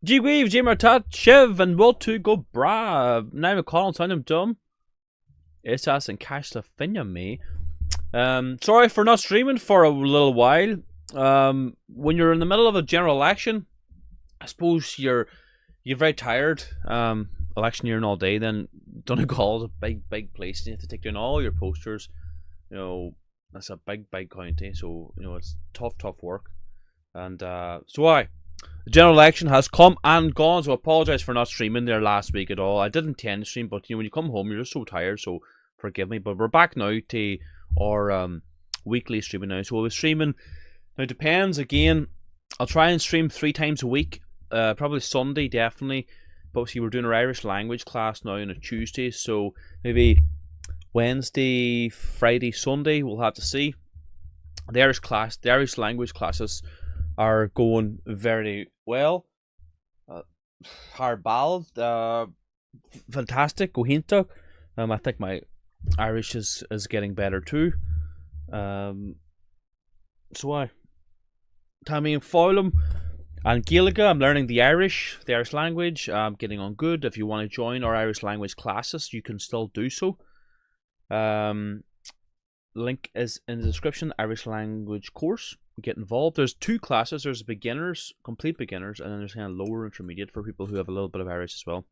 G-Weave, J-Martat, Chev, and Will to go bra. Niall McConnell, sound him dumb. Isas and Cash the Finya me. Sorry for not streaming for a little while. When you're in the middle of a general election, I suppose you're very tired. Election year and all day. Then Donegal is a big place. You have to take down all your posters. You know, that's a big county. So you know it's tough work. And the general election has come and gone. So I apologize for not streaming there last week at all. I didn't intend to stream, but you know when you come home, you're just so tired. So forgive me. But we're back now to our weekly streaming now. So we'll be streaming. Now it depends again. I'll try and stream 3 times a week. Probably Sunday, definitely. But see, we're doing our Irish language class now on a Tuesday. So maybe Wednesday, Friday, Sunday. We'll have to see. The Irish language classes are going very well. Hard ballad, fantastic. Gohinta. I think my Irish is getting better too. So Tammy and Foilum. And Gaeilge, I'm learning the Irish language. I'm getting on good. If you want to join our Irish language classes, you can still do so. Link is in the description. Irish language course. Get involved. There's 2 classes. There's beginners, complete beginners, and then there's kind of lower intermediate for people who have a little bit of Irish as well.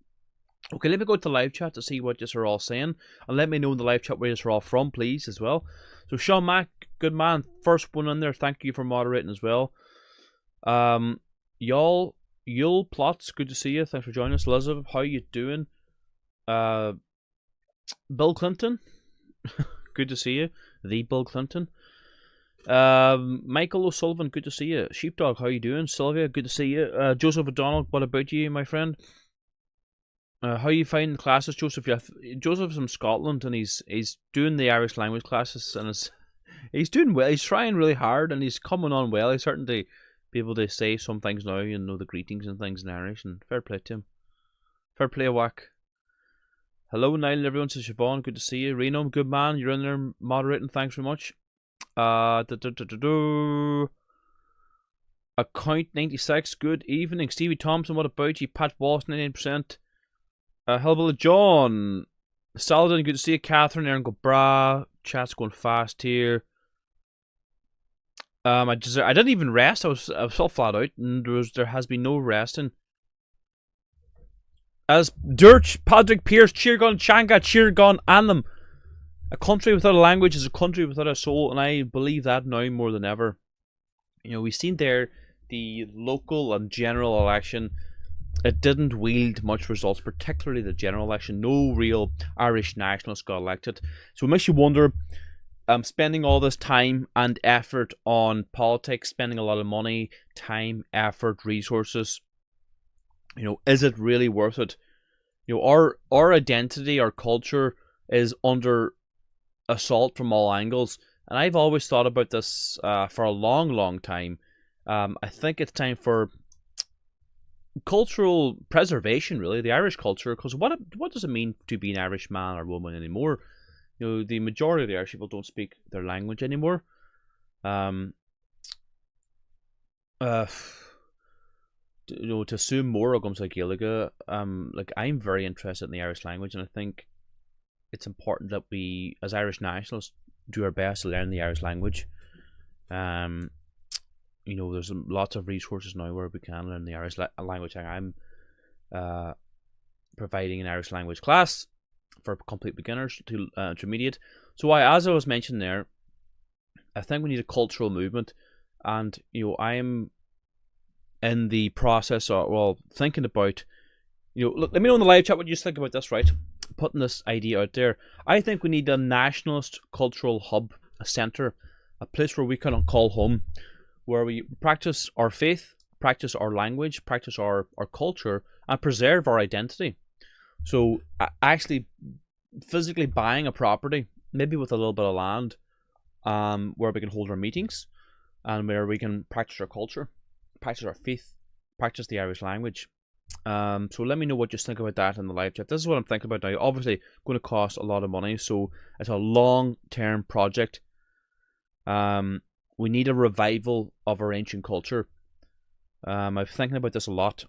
Okay, let me go to the live chat to see what you are all saying, and let me know in the live chat where you are all from, please, as well. So Sean Mack, good man, first one in there. Thank you for moderating as well. Yule Plots, good to see you. Thanks for joining us. Elizabeth, how you doing? Bill Clinton, good to see you. The Bill Clinton. Michael O'Sullivan, good to see you. Sheepdog, how you doing? Sylvia, good to see you. Joseph O'Donnell, what about you, my friend? How you find classes, Joseph? Joseph's from Scotland, and he's doing the Irish language classes, and he's doing well. He's trying really hard, and he's coming on well. He's starting to be able to say some things now, and know the greetings and things in Irish. And fair play to him. Fair play, Whack. Hello, Niall and everyone. Says Siobhan, good to see you. Reno, good man. You're in there moderating. Thanks very much. Account 96. Good evening, Stevie Thompson. What about you? Pat Walsh, 99%. Hello, John. Saladin, good to see you. Catherine, Aaron, go bra. Chat's going fast here. I didn't even rest. I was all flat out, and there has been no resting. As Dirch, Patrick Pierce, Cheergun, Changa, Cheergun, Anthem. A country without a language is a country without a soul, and I believe that now more than ever. You know, we've seen there the local and general election. It didn't wield much results, particularly the general election. No real Irish nationalists got elected. So it makes you wonder, spending all this time and effort on politics, spending a lot of money, time, effort, resources, you know, is it really worth it? You know, our identity, our culture is under assault from all angles. And I've always thought about this for a long, long time. I think it's time for cultural preservation, really, the Irish culture, because what does it mean to be an Irish man or woman anymore? You know, the majority of the Irish people don't speak their language anymore. You know, to assume more comes like Gaeilge, like I'm very interested in the Irish language, and I think it's important that we, as Irish nationalists, do our best to learn the Irish language. You know, there's lots of resources now where we can learn the Irish language. I'm providing an Irish language class for complete beginners to intermediate. So as I was mentioning there, I think we need a cultural movement, and you know, I'm in the process of, well, thinking about, you know, look, let me know in the live chat what you think about this, right? Putting this idea out there. I think we need a nationalist cultural hub, a centre, a place where we can call home, where we practice our faith, practice our language, practice our culture, and preserve our identity. So actually physically buying a property, maybe with a little bit of land, where we can hold our meetings, and where we can practice our culture, practice our faith, practice the Irish language. So let me know what you think about that in the live chat. This is what I'm thinking about now. Obviously going to cost a lot of money, so it's a long-term project. We need a revival of our ancient culture. I'm thinking about this a lot,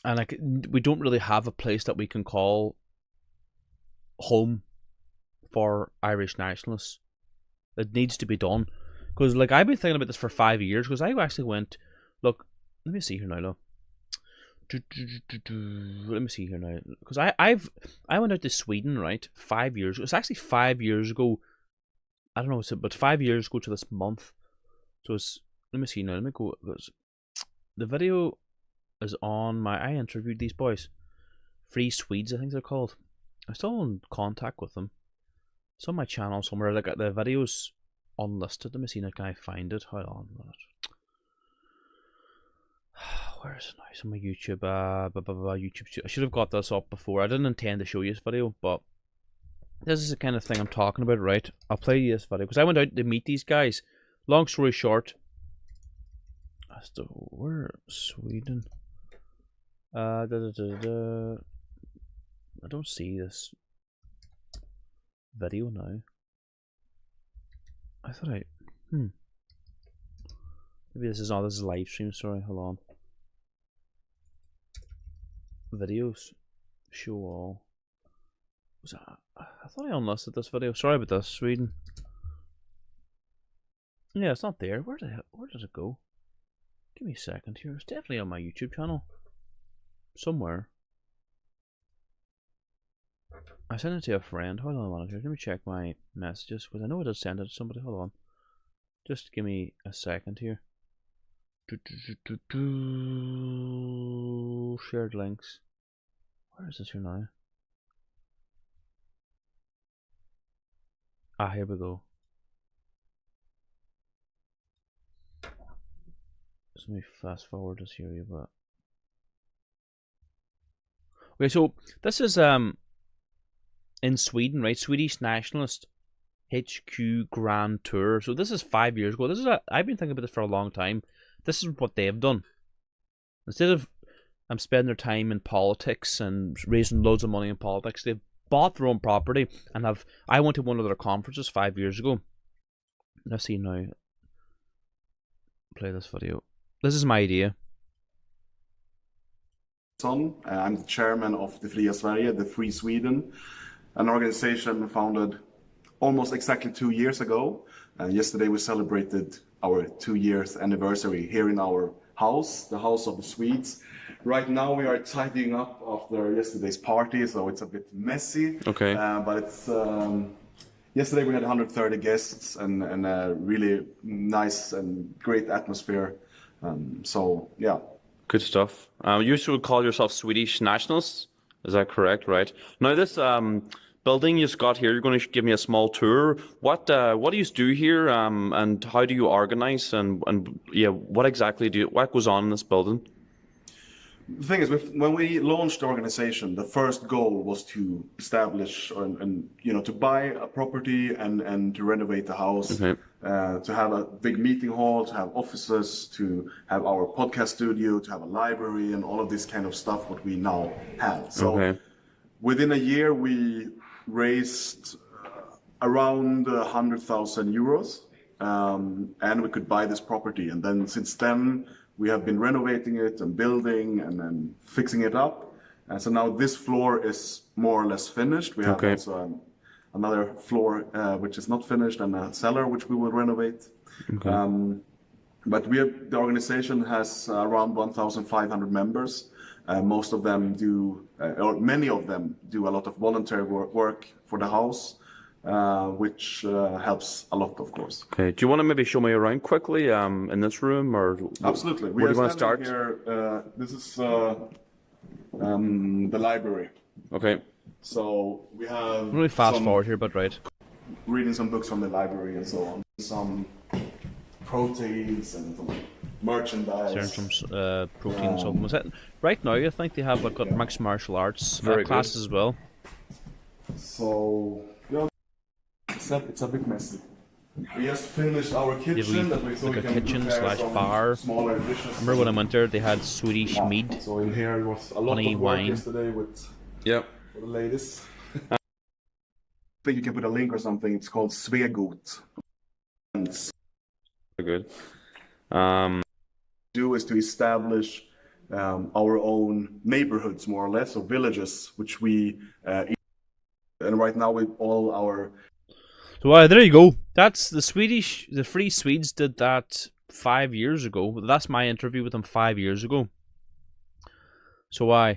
and we don't really have a place that we can call home for Irish nationalists. It needs to be done, because like I've been thinking about this for 5 years. Because I actually went, look, let me see here now, look. Let me see here now, because I went out to Sweden, right, 5 years. It was actually 5 years ago. I don't know, but 5 years ago to this month. So it's, let me see now. Let me go. The video is on my. I interviewed these boys, Free Swedes, I think they're called. I'm still in contact with them. It's on my channel somewhere. Like the video's unlisted. Let me see. Can I find it? Hold on a minute. Where is it now? It's on my YouTube. YouTube. I should have got this up before. I didn't intend to show you this video, but this is the kind of thing I'm talking about, right? I'll play you this video because I went out to meet these guys. Long story short, as to where Sweden. I don't see this video now. I thought Maybe this is not. This is live stream. Sorry, hold on. Videos. Show all. Was that? I thought I unlisted this video. Sorry about this, Sweden. Yeah, it's not there. Where did it go? Give me a second here. It's definitely on my YouTube channel. Somewhere. I sent it to a friend. Hold on a minute here. Let me check my messages because I know I did send it to somebody. Hold on. Just give me a second here. Shared links. Where is this here now? Ah, here we go. Let me fast forward this here, but okay. So this is in Sweden, right? Swedish Nationalist HQ Grand Tour. So this is 5 years ago. I've been thinking about this for a long time. This is what they've done. Instead of spending their time in politics and raising loads of money in politics, they've bought their own property and have. I went to one of their conferences 5 years ago. Let's see now. Play this video. This is my idea. I'm the chairman of the Fria Sverige, the Free Sweden, an organization founded almost exactly 2 years ago. Yesterday we celebrated our 2 years anniversary here in our house, the House of the Swedes. Right now we are tidying up after yesterday's party, so it's a bit messy. Okay. But it's yesterday we had 130 guests and a really nice and great atmosphere. So yeah. Good stuff. You should call yourself Swedish nationalists. Is that correct? Right. Now this building you just got here, you're going to give me a small tour. What do you do here? And how do you organize? And yeah, what exactly what goes on in this building? The thing is, when we launched the organization, the first goal was to establish and to buy a property and to renovate the house, Okay. To have a big meeting hall, to have offices, to have our podcast studio, to have a library, and all of this kind of stuff. What we now have. So Okay. within a year, we raised around 100,000 euros, and we could buy this property. And then since then, we have been renovating it and building and then fixing it up. And so now this floor is more or less finished. We have Okay. also another floor which is not finished and a cellar which we will renovate. Okay. But the organization has around 1,500 members. Most of them do, or many of them do a lot of voluntary work for the house, which helps a lot, of course. Okay. Do you want to maybe show me around quickly in this room, or Absolutely. where do you want to start? Here, this is the library. Okay. So we have Really fast forward here, but right. reading some books from the library and so on. Some proteins and some merchandise. Sharing some protein supplements. Right now, I think they have got mixed martial arts Very classes good. as well. So yeah, it's a bit messy. We just finished our kitchen. That we like a can kitchen prepare slash some bar. Smaller dishes. Remember when I went there, they had Swedish mead. So in here was a lot honey, of work wine. yesterday with Yep. the ladies. I think you can put a link or something. It's called Svegot. Very good. Do is to establish our own neighborhoods, more or less, or villages, which we and right now with all our. So there you go. That's the Free Swedes did that 5 years ago. That's my interview with them 5 years ago. So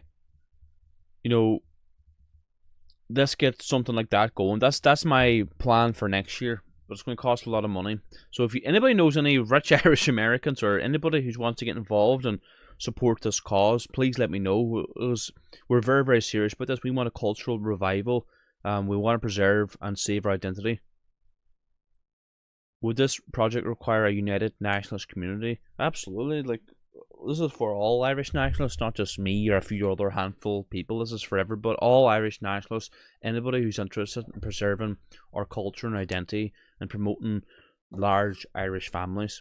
let's get something like that going. That's my plan for next year. But it's going to cost a lot of money. So if anybody knows any rich Irish Americans or anybody who wants to get involved and support this cause, please let me know. We're very, very serious about this. We want a cultural revival. We want to preserve and save our identity. Would this project require a united nationalist community? Absolutely. Like, this is for all Irish nationalists, not just me or a few other handful of people. This is for everybody, all Irish nationalists, anybody who's interested in preserving our culture and identity and promoting large Irish families.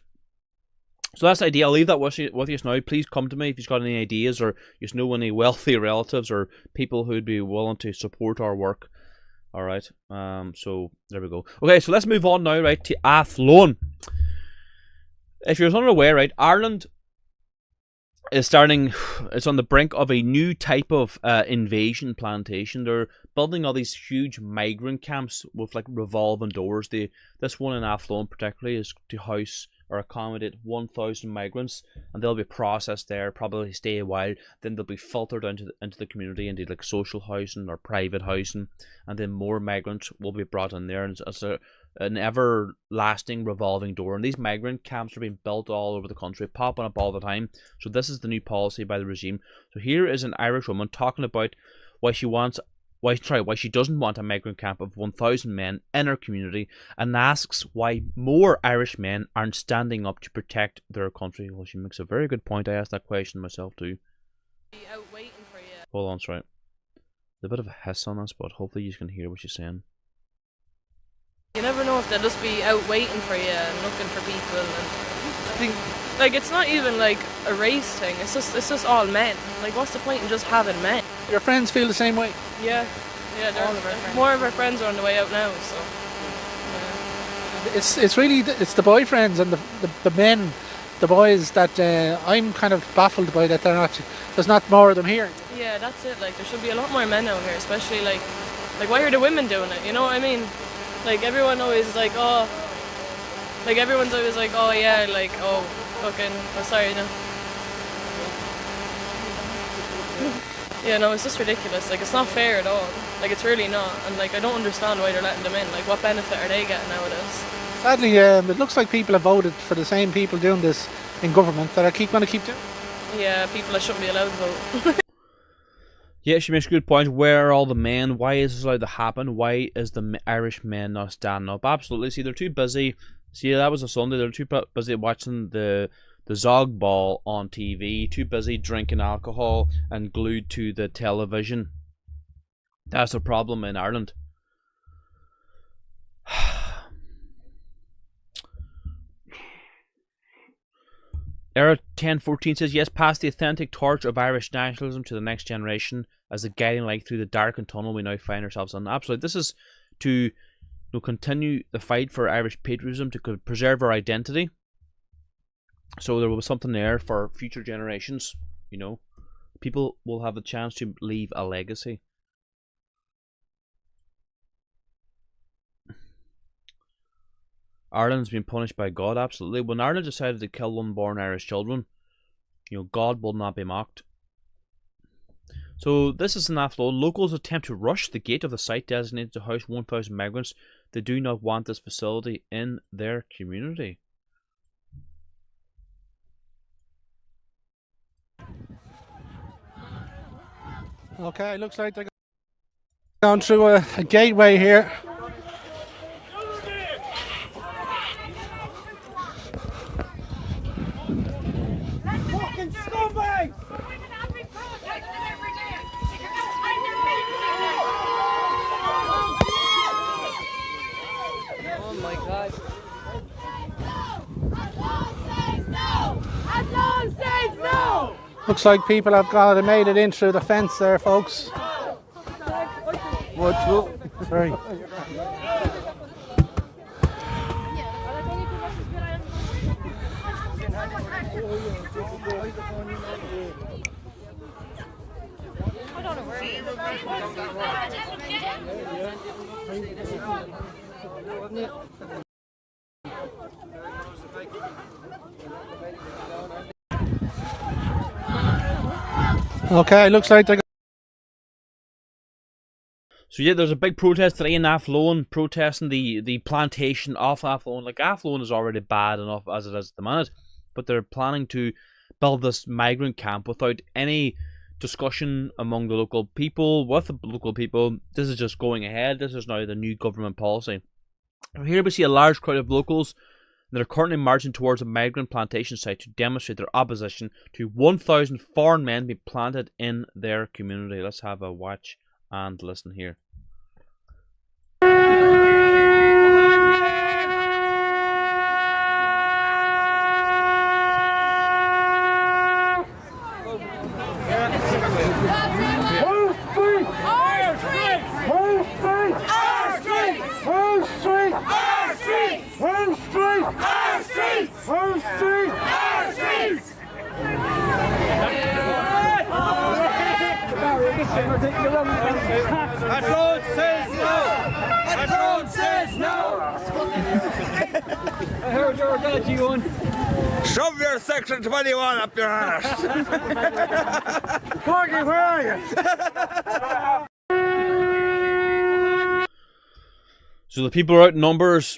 So that's the idea. I'll leave that with you now. Please come to me if you've got any ideas or you know any wealthy relatives or people who'd be willing to support our work. All right. So there we go. Okay, so let's move on now, right, to Athlone. If you're unaware, right, Ireland is starting. It's on the brink of a new type of invasion plantation. They're building all these huge migrant camps with like revolving doors. This one in Athlone particularly is to house or accommodate 1,000 migrants, and they'll be processed there, probably stay a while, then they'll be filtered into the community into like social housing or private housing, and then more migrants will be brought in there, and it's an everlasting revolving door. And these migrant camps are being built all over the country, popping up all the time. So this is the new policy by the regime. So here is an Irish woman talking about why she doesn't want a migrant camp of 1,000 men in her community, and asks why more Irish men aren't standing up to protect their country. Well, she makes a very good point. I asked that question myself too. Out waiting for you. Hold on, sorry. There's a bit of a hiss on this, but hopefully you can hear what she's saying. You never know if they'll just be out waiting for you and looking for people. And I think, like, it's not even like a race thing. It's just all men. Like, what's the point in just having men? Your friends feel the same way? Yeah, more of our friends are on the way out now. So yeah. It's really the boyfriends and the men, the boys that I'm kind of baffled by that there's not more of them here. Yeah, that's it. Like, there should be a lot more men out here, especially like why are the women doing it? You know what I mean? Like, everyone always like, oh, like everyone's always like, oh yeah, like, oh fucking, oh sorry, no. Yeah, no, it's just ridiculous. Like, it's not fair at all. Like, it's really not. And like, I don't understand why they're letting them in. Like, what benefit are they getting out of this? Sadly, it looks like people have voted for the same people doing this in government that are going to keep doing. Yeah, people that shouldn't be allowed to vote. Yeah, she makes a good point. Where are all the men? Why is this allowed to happen? Why is the Irish men not standing up? Absolutely. See, they're too busy. See, that was a Sunday. They're too busy watching the Zog ball on TV. Too busy drinking alcohol and glued to the television. That's the problem in Ireland. Era 1014 says, yes, pass the authentic torch of Irish nationalism to the next generation as the guiding light through the darkened tunnel we now find ourselves in. Absolutely. This is to continue the fight for Irish patriotism, to preserve our identity. So there will be something there for future generations. You know, people will have the chance to leave a legacy. Ireland's been punished by God, absolutely. When Ireland decided to kill unborn Irish children, you know, God will not be mocked. So this is an Athlone. Locals attempt to rush the gate of the site designated to house 1,000 migrants. They do not want this facility in their community. Okay, looks like they're going through a gateway here. Oh my God. Looks like people have made it in through the fence there, folks. Sorry. Okay, looks like they're... So yeah, there's a big protest today in Athlone, protesting the plantation off Athlone. Like, Athlone is already bad enough as it is at the minute, but they're planning to build this migrant camp without any discussion among the local people, with the local people. This is just going ahead. This is now the new government policy. Here we see a large crowd of locals that are currently marching towards a migrant plantation site to demonstrate their opposition to 1,000 foreign men being planted in their community. Let's have a watch and listen here. Our street! Athlone says no! Athlone says no! I heard your dodgy one. Shove your section 21 up your arse! Corky, where are you? So the people are out in numbers.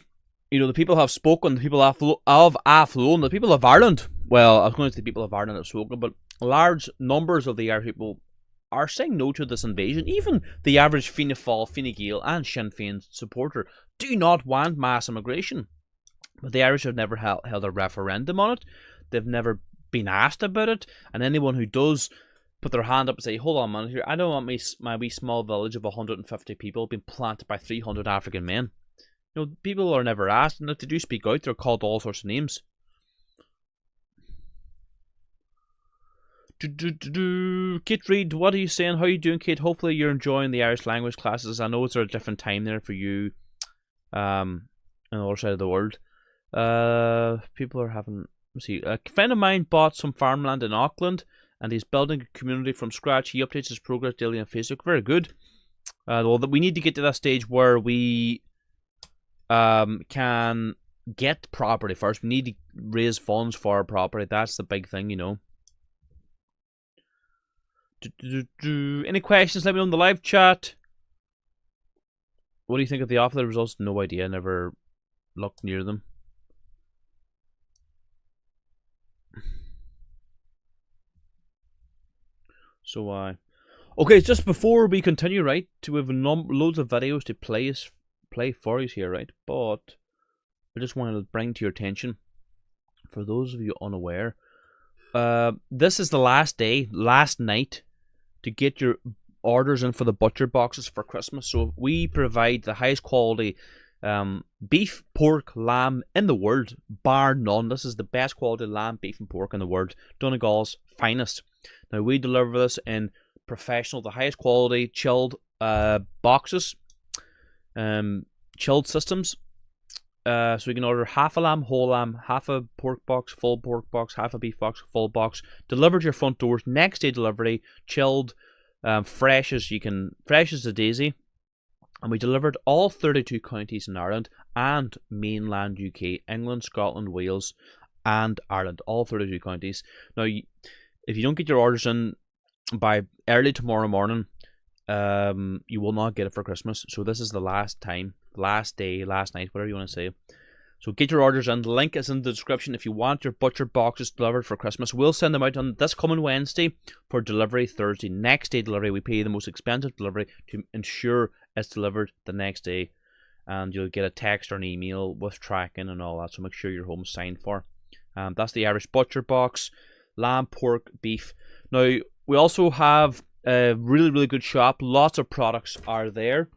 You know, the people have spoken, the people of Athlone, the people of Ireland. Well, I was going to say the people of Ireland have spoken, but large numbers of the Irish people are saying no to this invasion. Even the average Fianna Fáil, Fine Gael and Sinn Féin supporter do not want mass immigration. But the Irish have never held a referendum on it. They've never been asked about it. And anyone who does put their hand up and say, hold on a minute here, I don't want my wee small village of 150 people being planted by 300 African men. You know, people are never asked, and if they do speak out, they're called all sorts of names. Kate Reid, what are you saying? How are you doing, Kate? Hopefully you're enjoying the Irish language classes. I know it's a different time there for you on the other side of the world. People are having... Let's see. A friend of mine bought some farmland in Auckland, and he's building a community from scratch. He updates his progress daily on Facebook. Very good. Well, we need to get to that stage where we can get property first. We need to raise funds for our property. That's the big thing, you know. Any questions? Let me know in the live chat. What do you think of the offer results? No idea. Never looked near them. So okay, just before we continue, right? We have loads of videos to play for you here, right? But I just wanted to bring to your attention, for those of you unaware, this is the last night to get your orders in for the butcher boxes for Christmas. So we provide the highest quality beef, pork, lamb in the world, bar none. This is the best quality lamb, beef and pork in the world. Donegal's finest. Now we deliver this in professional, the highest quality chilled boxes, chilled systems. So you can order half a lamb, whole lamb, half a pork box, full pork box, half a beef box, full box, delivered to your front doors, next day delivery, chilled, fresh as the daisy. And we delivered all 32 counties in Ireland and mainland UK, England, Scotland, Wales, and Ireland, all 32 counties. Now, if you don't get your orders in by early tomorrow morning, you will not get it for Christmas. So this is the last time, last day, last night, whatever you want to say. So get your orders in. The link is in the description if you want your butcher boxes delivered for Christmas. We'll send them out on this coming Wednesday for delivery Thursday. Next day delivery, we pay the most expensive delivery to ensure it's delivered the next day. And you'll get a text or an email with tracking and all that. So make sure your home's signed for. That's the Irish butcher box. Lamb, pork, beef. Now, we also have a really, really good shop. Lots of products are there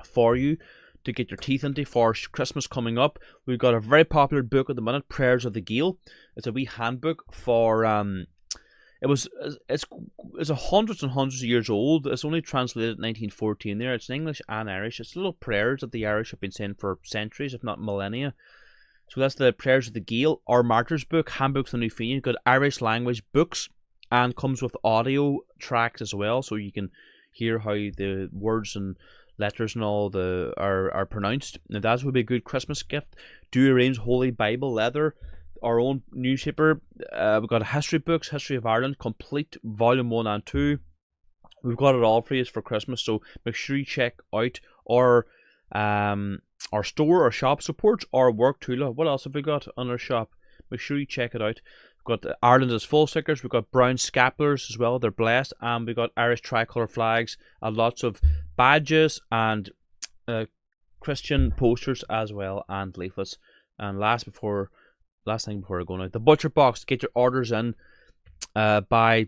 for you to get your teeth into for Christmas coming up. We've got a very popular book at the minute, Prayers of the Gael. It's a wee handbook for it's hundreds and hundreds of years old. It's only translated in 1914 there. It's in English and Irish. It's little prayers that the Irish have been saying for centuries, if not millennia. So that's the Prayers of the Gael, our Martyrs book, Handbook for the New Fenian. Got Irish language books and comes with audio tracks as well, so you can hear how the words and letters and all are pronounced. Now that would be a good Christmas gift. Do arrange Holy Bible leather, our own newspaper. We've got history books, History of Ireland, complete volume 1 and 2. We've got it all for you for Christmas, so make sure you check out our store, our shop supports, our work Tula. What else have we got on our shop? Make sure you check it out. We've got Ireland is full stickers. We've got brown scapulars as well. They're blessed. And we've got Irish tricolour flags and lots of badges and Christian posters as well, and leaflets. And last thing before I go now, the butcher box. Get your orders in by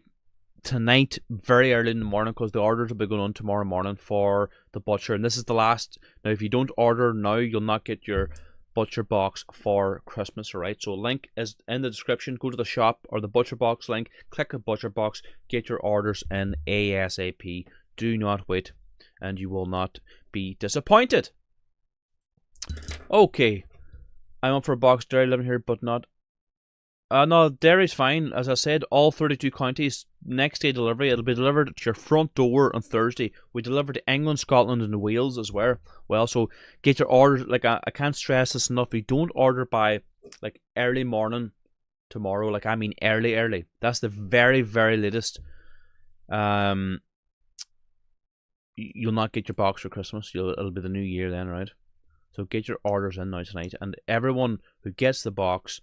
tonight, very early in the morning, because the orders will be going on tomorrow morning for the butcher. And this is the last. Now, if you don't order now, you'll not get your butcher box for Christmas, alright? So link is in the description. Go to the shop or the butcher box link, click the butcher box, get your orders in ASAP. Do not wait, and you will not be disappointed. Okay, I'm up for a box dairy living here, but not No, dairy's fine. As I said, all 32 counties, next day delivery. It'll be delivered to your front door on Thursday. We deliver to England, Scotland, and Wales as well. So get your orders. Like I can't stress this enough. If you don't order by like early morning tomorrow, like I mean early. That's the very, very latest. You'll not get your box for Christmas. It'll be the new year then, right? So get your orders in now tonight, and everyone who gets the box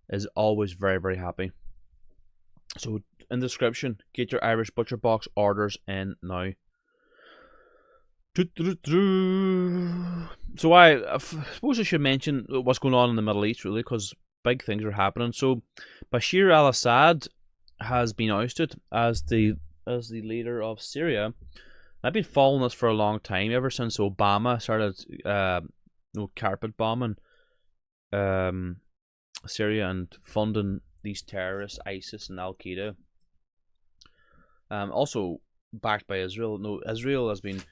is always very, very happy. So in the description, get your Irish Butcher Box orders in now. So I suppose I should mention what's going on in the Middle East, really, because big things are happening. So Bashir al-Assad has been ousted as the leader of Syria. I've been following this for a long time, ever since Obama started carpet bombing Syria and funding these terrorists, ISIS and Al-Qaeda. Also backed by Israel. No, Israel has been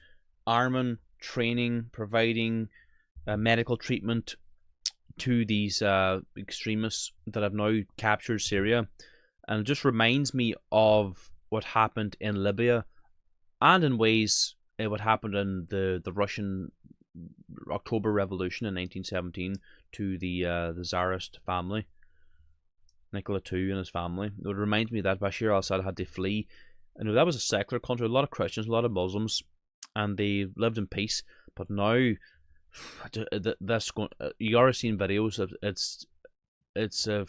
arming, training, providing medical treatment to these extremists that have now captured Syria. And it just reminds me of what happened in Libya, and in ways what happened in the Russian October Revolution in 1917 to the Tsarist family, Nicola II and his family. It reminds me that Bashir al-Assad had to flee. That was a secular country, a lot of Christians, a lot of Muslims, and they lived in peace. But now, that's going. You already seen videos of it's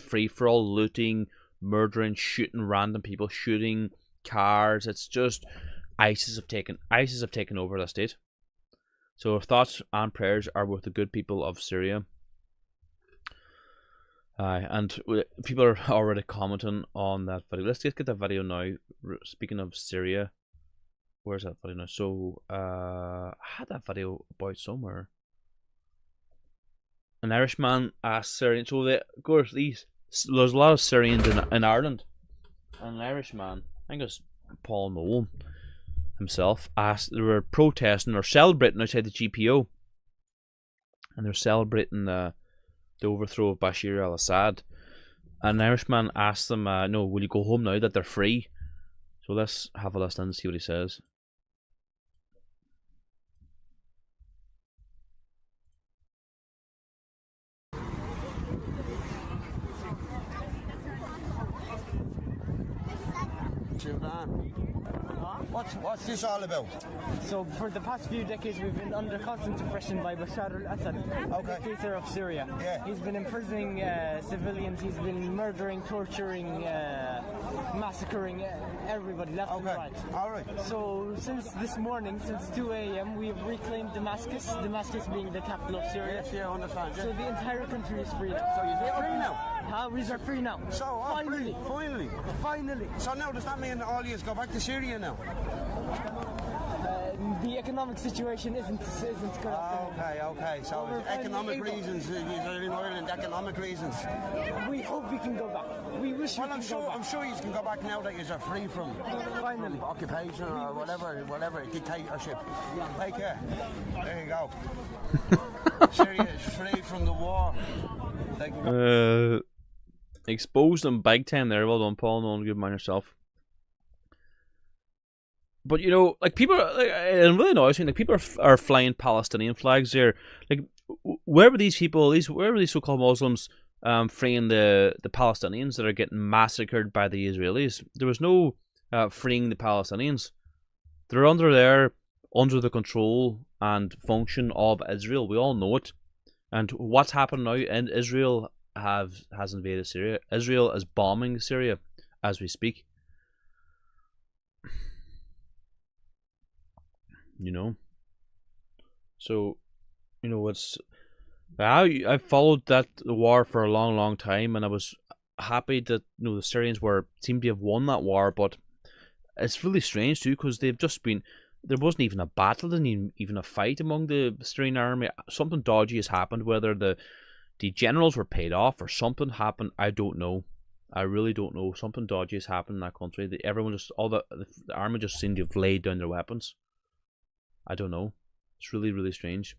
free for all, looting, murdering, shooting random people, shooting cars. It's just ISIS have taken over the state. So our thoughts and prayers are with the good people of Syria. And people are already commenting on that video. Let's just get that video now. Speaking of Syria, where's that video now? So I had that video about somewhere. An Irishman asked Syrian. So of course there's a lot of Syrians in Ireland. And an Irishman, I think it was Paul Nolan himself, asked. They were protesting or celebrating outside the GPO, and they're celebrating the overthrow of Bashir al-Assad. And an Irishman asked them, "No, will you go home now that they're free?" So let's have a listen and see what he says. What's this all about? So for the past few decades we've been under constant oppression by Bashar al-Assad, the dictator of Syria. Yeah. He's been imprisoning civilians, he's been murdering, torturing, massacring everybody left and right. Alright. So since this morning, since 2 a.m. we've reclaimed Damascus being the capital of Syria. Yes, yeah, I understand. Yeah. So the entire country is free. So you're free now? We are free now. So finally. Finally. So now does that mean all you go back to Syria now? The economic situation isn't good. Okay. So economic reasons. You're in Ireland, economic reasons. We hope we can go back. We wish we can go back. I'm sure you can go back now that you're free from occupation or whatever dictatorship. Take care. There you go. Syria is free from the war. Exposed them big time there. Well done, Paul. No one good man yourself. But like people, it really annoys me. Like people are flying Palestinian flags there. Like where were these people? Where were these so-called Muslims freeing the Palestinians that are getting massacred by the Israelis? There was no freeing the Palestinians. They're under the control and function of Israel. We all know it. And what's happened now? And Israel has invaded Syria. Israel is bombing Syria as we speak. So it's I followed the war for a long time, and I was happy that the Syrians seemed to have won that war. But it's really strange too, because they've just been, there wasn't even a battle, didn't even a fight among the Syrian army. Something dodgy has happened. Whether the generals were paid off or something happened, I don't know. I really don't know. Something dodgy has happened in that country. The army just seemed to have laid down their weapons. I don't know. It's really, really strange.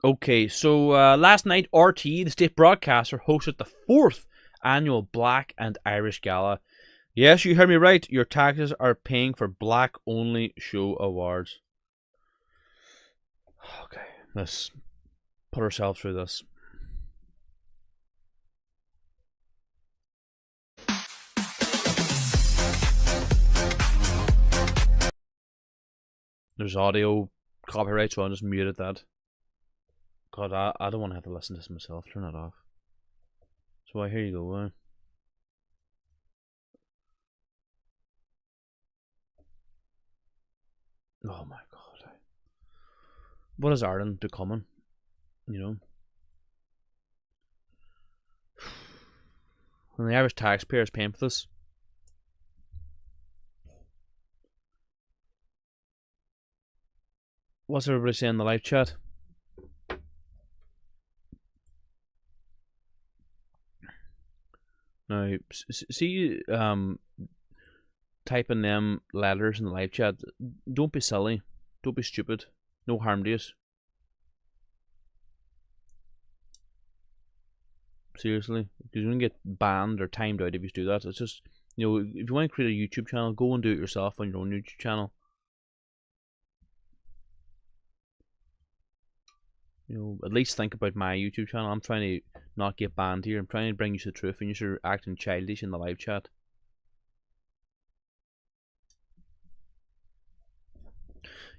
Okay, so last night, RTE, the state broadcaster, hosted the 4th annual Black and Irish Gala. Yes, you heard me right. Your taxes are paying for black-only show awards. Okay, let's put ourselves through this. There's audio copyright, so I just muted that. God, I don't want to have to listen to this myself. Turn that off. So here you go. Oh my God. What is Ireland becoming? You know? And the average taxpayer is paying for this. What's everybody saying in the live chat? Now, see, typing them letters in the live chat. Don't be silly. Don't be stupid. No harm to you. Seriously, because you're gonna get banned or timed out if you do that. It's just, you know, if you want to create a YouTube channel, go and do it yourself on your own YouTube channel. You know, at least think about my YouTube channel. I'm trying to not get banned here. I'm trying to bring you to the truth, and you're acting childish in the live chat.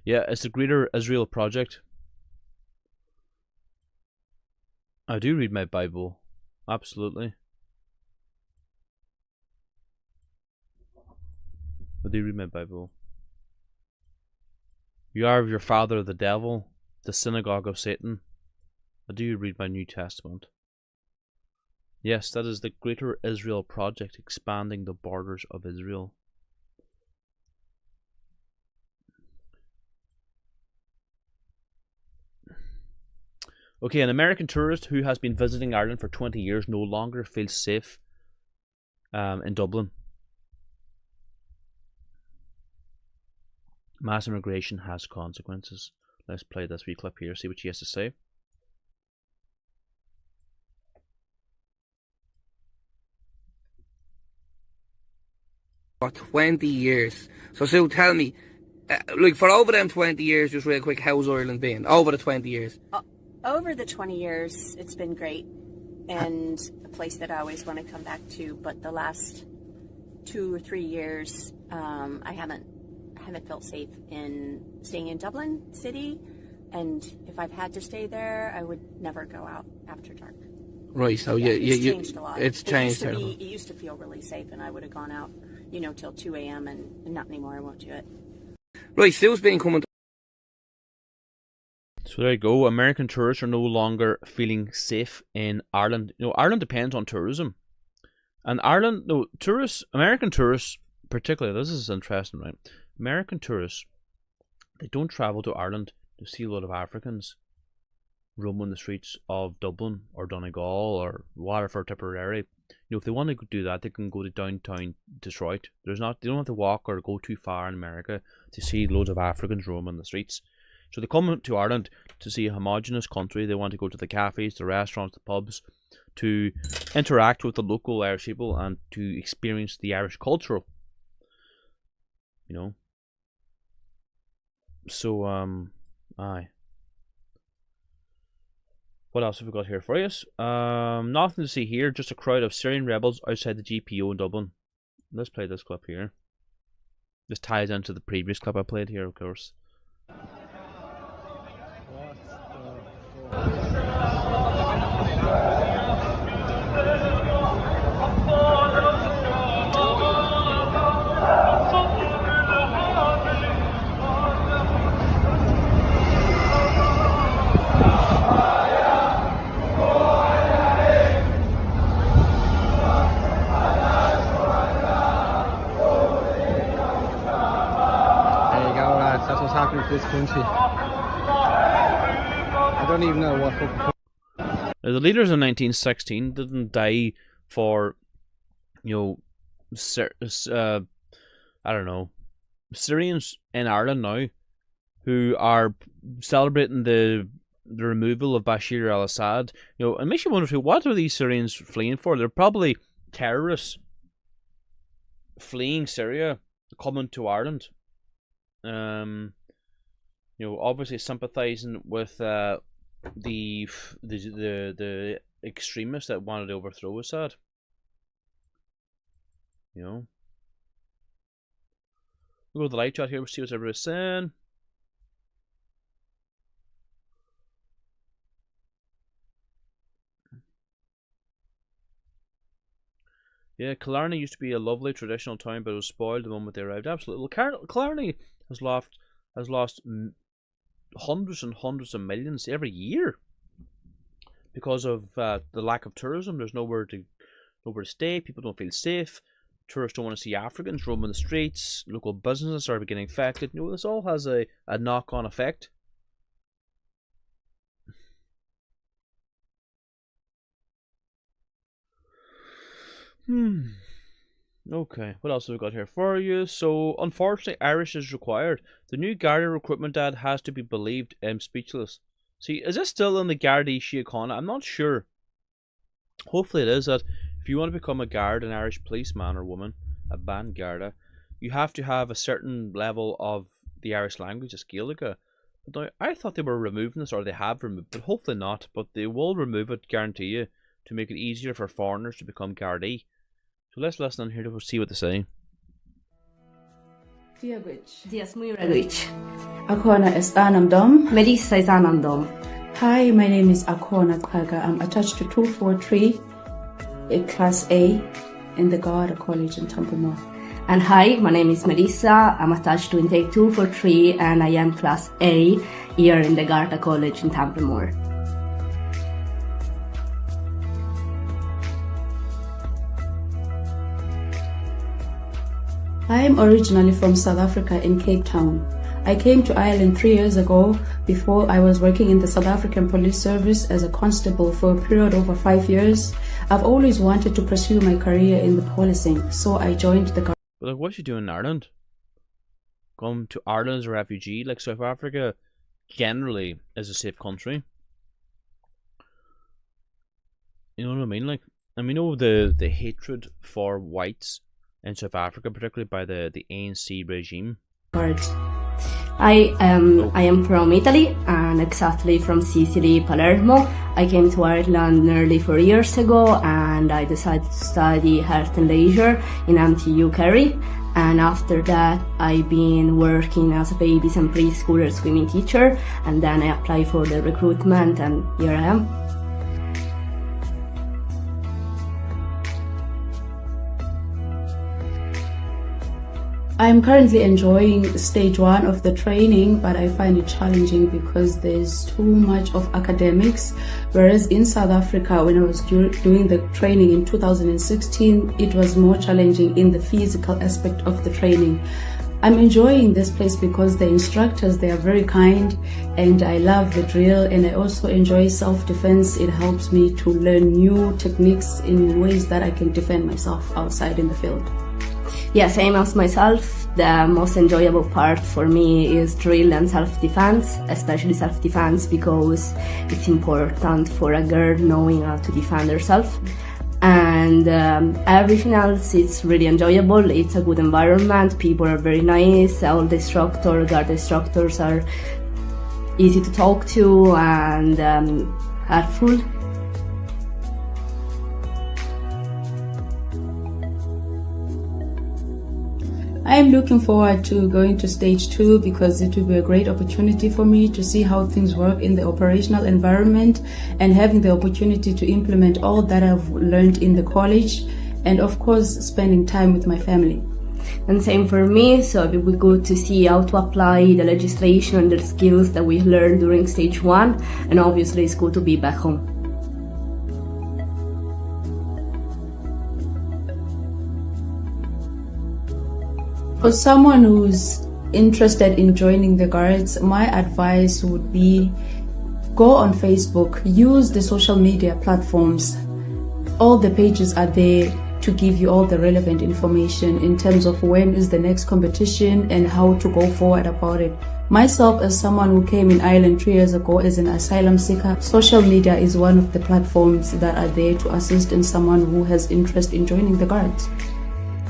Yeah, it's the Greater Israel Project. I do read my Bible. Absolutely. I do read my Bible. You are of your father the devil, the synagogue of Satan. I do read my New Testament. Yes, that is the Greater Israel Project, expanding the borders of Israel. Okay, an American tourist who has been visiting Ireland for 20 years no longer feels safe in Dublin. Mass immigration has consequences. Let's play this wee clip here, see what she has to say. For 20 years. So Sue, tell me, like for over them 20 years, just real quick, how's Ireland been? Over the 20 years? Over the 20 years, it's been great and a place that I always want to come back to. But the last 2 or 3 years, I haven't felt safe in staying in Dublin City. And if I've had to stay there, I would never go out after dark. Right, so it's changed a lot. It's changed. It used to feel really safe, and I would have gone out, you know, till 2 a.m. and not anymore. I won't do it. Right, Sue's been coming. So there you go. American tourists are no longer feeling safe in Ireland. You know, Ireland depends on tourism, and Ireland, no tourists, American tourists, particularly. This is interesting, right? American tourists, they don't travel to Ireland to see a lot of Africans roaming the streets of Dublin or Donegal or Waterford, Tipperary. You know, if they want to do that, they can go to downtown Detroit. They don't have to walk or go too far in America to see loads of Africans roaming the streets. So they come to Ireland to see a homogenous country. They want to go to the cafes, the restaurants, the pubs, to interact with the local Irish people and to experience the Irish culture. You know. So aye. What else have we got here for you? Nothing to see here. Just a crowd of Syrian rebels outside the GPO in Dublin. Let's play this clip here. This ties into the previous clip I played here, of course. That's what's happening to this country. I don't even know what fucking. The leaders in 1916 didn't die for, you know, I don't know, Syrians in Ireland now who are celebrating the the removal of Bashir al-Assad. You know, it makes you wonder, what are these Syrians fleeing for? They're probably terrorists fleeing Syria, coming to Ireland. You know, obviously sympathising with the extremists that wanted to overthrow Assad. You know, we'll go to the live chat here. We'll see what everybody's saying. Yeah, Killarney used to be a lovely traditional town, but it was spoiled the moment they arrived. Absolutely. Well, Killarney has lost hundreds and hundreds of millions every year because of the lack of tourism. There's nowhere to stay. People don't feel safe. Tourists don't want to see Africans roaming the streets. Local businesses are getting affected. You know, this all has a knock-on effect. Okay, what else have we got here for you? So, unfortunately, Irish is required. The new Garda recruitment ad has to be believed. I'm speechless. See, is this still in the Gardaí Síochána? I'm not sure. Hopefully it is. That if you want to become a Garda, an Irish policeman or woman, a band Garda, you have to have a certain level of the Irish language, a Gaelica. But now, I thought they were removing this, or they have removed, but hopefully not. But they will remove it, guarantee you, to make it easier for foreigners to become Gardaí. So let's listen in here to see what they say. Dias muy ragwich. Akona is Anamdom. Melissa is Anamdom. Hi, my name is Akona Tkaga. I'm attached to 243 in Class A in the Garda College in Tampamore. And hi, my name is Melissa. I'm attached to intake 243 and I am Class A here in the Garda College in Tampamore. I am originally from South Africa in Cape Town. I came to Ireland 3 years ago. Before, I was working in the South African Police Service as a constable for a period over 5 years. I've always wanted to pursue my career in the policing, so I joined the Guard. But like, what's she doing in Ireland? Going to Ireland as a refugee? Like, South Africa generally is a safe country. You know what I mean? Like, and we know the hatred for whites in South Africa, particularly by the ANC regime. I am from Italy, and exactly from Sicily, Palermo. I came to Ireland nearly 4 years ago, and I decided to study health and leisure in MTU Kerry. And after that, I've been working as a babies and preschooler swimming teacher, and then I applied for the recruitment, and here I am. I am currently enjoying stage 1 of the training, but I find it challenging because there's too much of academics, whereas in South Africa, when I was doing the training in 2016, it was more challenging in the physical aspect of the training. I'm enjoying this place because the instructors, they are very kind, and I love the drill, and I also enjoy self-defense. It helps me to learn new techniques in ways that I can defend myself outside in the field. Yeah, same as myself. The most enjoyable part for me is drill and self-defense, especially self-defense because it's important for a girl knowing how to defend herself. And everything else, it's really enjoyable. It's a good environment. People are very nice. All the guard instructors are easy to talk to and helpful. I am looking forward to going to stage 2 because it will be a great opportunity for me to see how things work in the operational environment and having the opportunity to implement all that I've learned in the college, and of course spending time with my family. And same for me, so it will be good to see how to apply the legislation and the skills that we learned during stage 1, and obviously it's good to be back home. For someone who's interested in joining the Guards, my advice would be go on Facebook, use the social media platforms. All the pages are there. to give you all the relevant information in terms of when is the next competition and how to go forward about it. Myself, as someone who came in Ireland 3 years ago as an asylum seeker, social media is one of the platforms that are there to assist in someone who has interest in joining the Guards.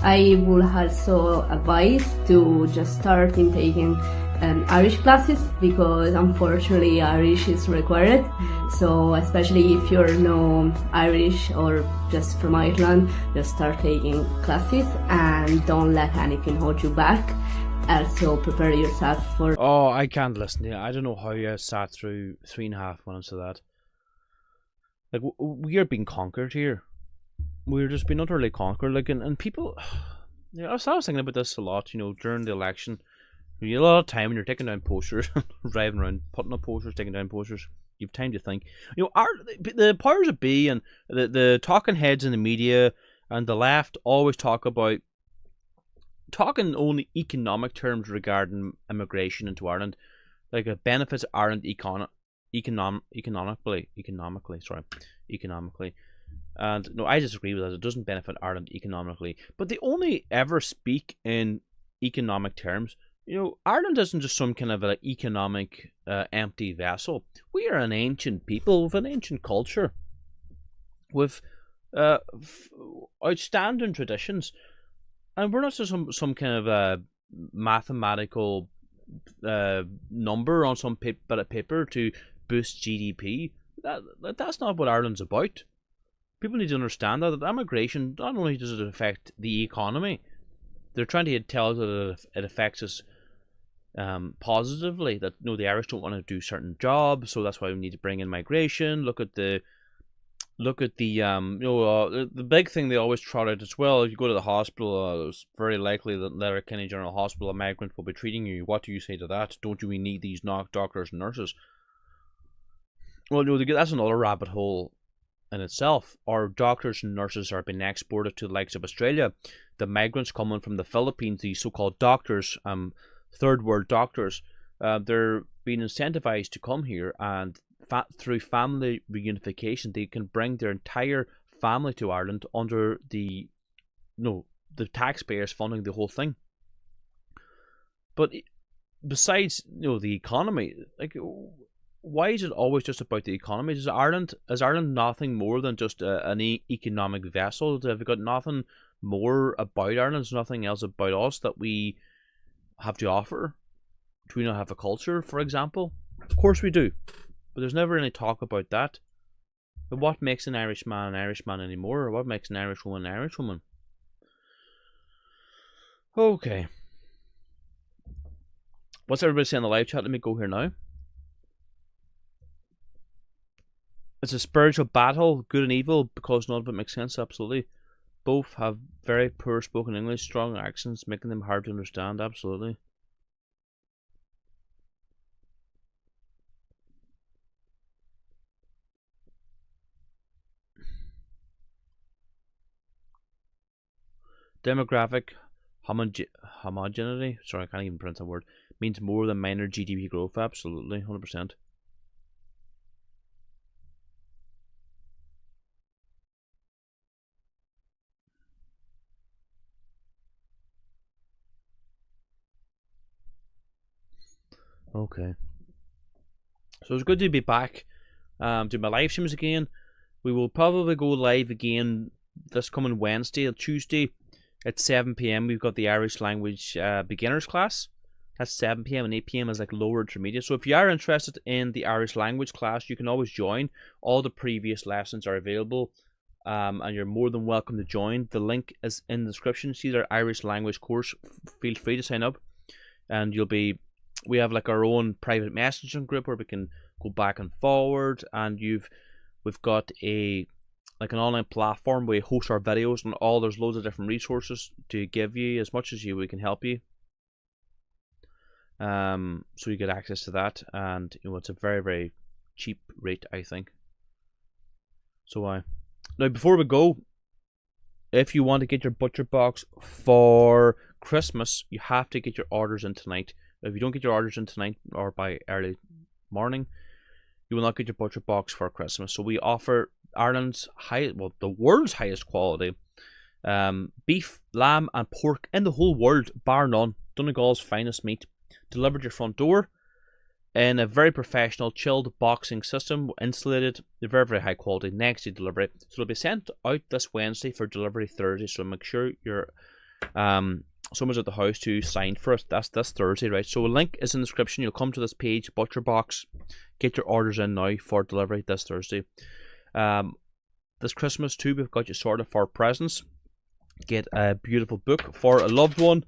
I would also advise to just start in taking Irish classes, because unfortunately Irish is required. So especially if you're no Irish or just from Ireland, just start taking classes and don't let anything hold you back. Also prepare yourself for... Oh, I can't listen to you. I don't know how you sat through 3.5 minutes of that. Like, we are being conquered here. We're just being utterly conquered. Like, and people... You know, I was thinking about this a lot, you know, during the election. You have a lot of time when you're taking down posters, driving around, putting up posters, taking down posters. You have time to think. You know, the powers that be and the talking heads in the media and the left always talk about talking only economic terms regarding immigration into Ireland, like it benefits Ireland economically. And no, I disagree with that. It doesn't benefit Ireland economically, but they only ever speak in economic terms. You know, Ireland isn't just some kind of an economic empty vessel. We are an ancient people with an ancient culture, with outstanding traditions, and we're not just some kind of mathematical number on some bit of paper to boost GDP. That's not what Ireland's about. People need to understand that immigration, not only does it affect the economy, they're trying to tell us that it affects us positively, that the Irish don't want to do certain jobs, so that's why we need to bring in migration. Look at the the big thing they always trot out as well. If you go to the hospital, it's very likely that Letterkenny General Hospital, a migrant will be treating you. What do you say to that? Don't we need these doctors and nurses? Well, that's another rabbit hole in itself. Our doctors and nurses are being exported to the likes of Australia. The migrants coming from the Philippines, the so-called doctors, third world doctors, they're being incentivized to come here, and through family reunification they can bring their entire family to Ireland under the taxpayers funding the whole thing. But besides the economy, like, why is it always just about the economy? Is Ireland nothing more than just an economic vessel? Have we got nothing more about Ireland? There's nothing else about us that we have to offer? Do we not have a culture, for example? Of course we do, but there's never any talk about that. But what makes an Irishman anymore? Or what makes an Irish woman an Irish woman? Okay. What's everybody saying in the live chat? Let me go here now. It's a spiritual battle, good and evil, because none of it makes sense. Absolutely. Both have very poor spoken English, strong accents, making them hard to understand. Absolutely. Demographic homogeneity, sorry, I can't even pronounce that word, means more than minor GDP growth. Absolutely, 100%. Okay. So it's good to be back. Do my live streams again. We will probably go live again this coming Wednesday or Tuesday at 7 p.m. We've got the Irish language beginners class. That's 7 p.m. and 8 p.m. is like lower intermediate. So if you are interested in the Irish language class, you can always join. All the previous lessons are available, and you're more than welcome to join. The link is in the description. See their Irish language course. Feel free to sign up, and we have like our own private messaging group where we can go back and forward, and we've got an online platform where we host our videos and there's loads of different resources to give you as much as we can help you. So you get access to that, and it's a very, very cheap rate, I think. So now before we go, if you want to get your butcher box for Christmas, you have to get your orders in tonight. If you don't get your orders in tonight or by early morning, you will not get your butcher box for Christmas. So we offer Ireland's the world's highest quality Beef, lamb, and pork in the whole world, bar none. Donegal's finest meat, delivered to your front door in a very professional chilled boxing system, insulated, very, very high quality, next day delivery. So it'll be sent out this Wednesday for delivery Thursday, so make sure you're someone's at the house to sign for it. That's this Thursday, right? So a link is in the description. You'll come to this page, Butcher Box, get your orders in now for delivery this Thursday. This Christmas too, we've got you sorted for presents. Get a beautiful book for a loved one.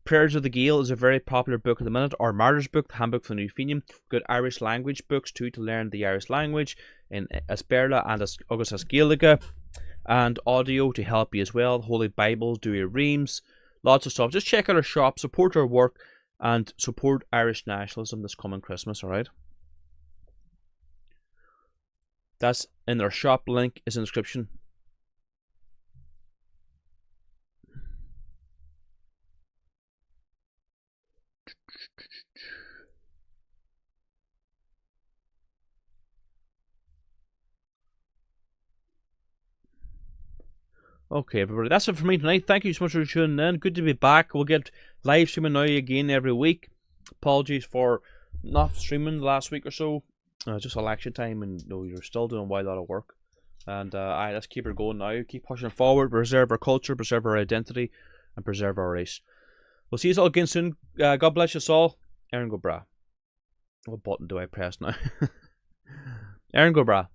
Prayers of the Gael is a very popular book at the minute. Our Martyrs book, the Handbook for the New Fenian. We've got Irish language books too to learn the Irish language in Asperla and Agus as Gaelica, and audio to help you as well. Holy Bible, do your reams, lots of stuff. Just check out our shop, support our work, and support Irish nationalism this coming Christmas. All right. That's in our shop. Link is in the description. Okay, everybody, that's it for me tonight. Thank you so much for tuning in. Good to be back. We'll get live streaming now again every week. Apologies for not streaming the last week or so. Just election time, and you're still doing a lot of work. And let's keep it going now. Keep pushing forward. Preserve our culture, preserve our identity, and preserve our race. We'll see you all again soon. God bless you all. Aaron go bra. What button do I press now? Aaron go bra.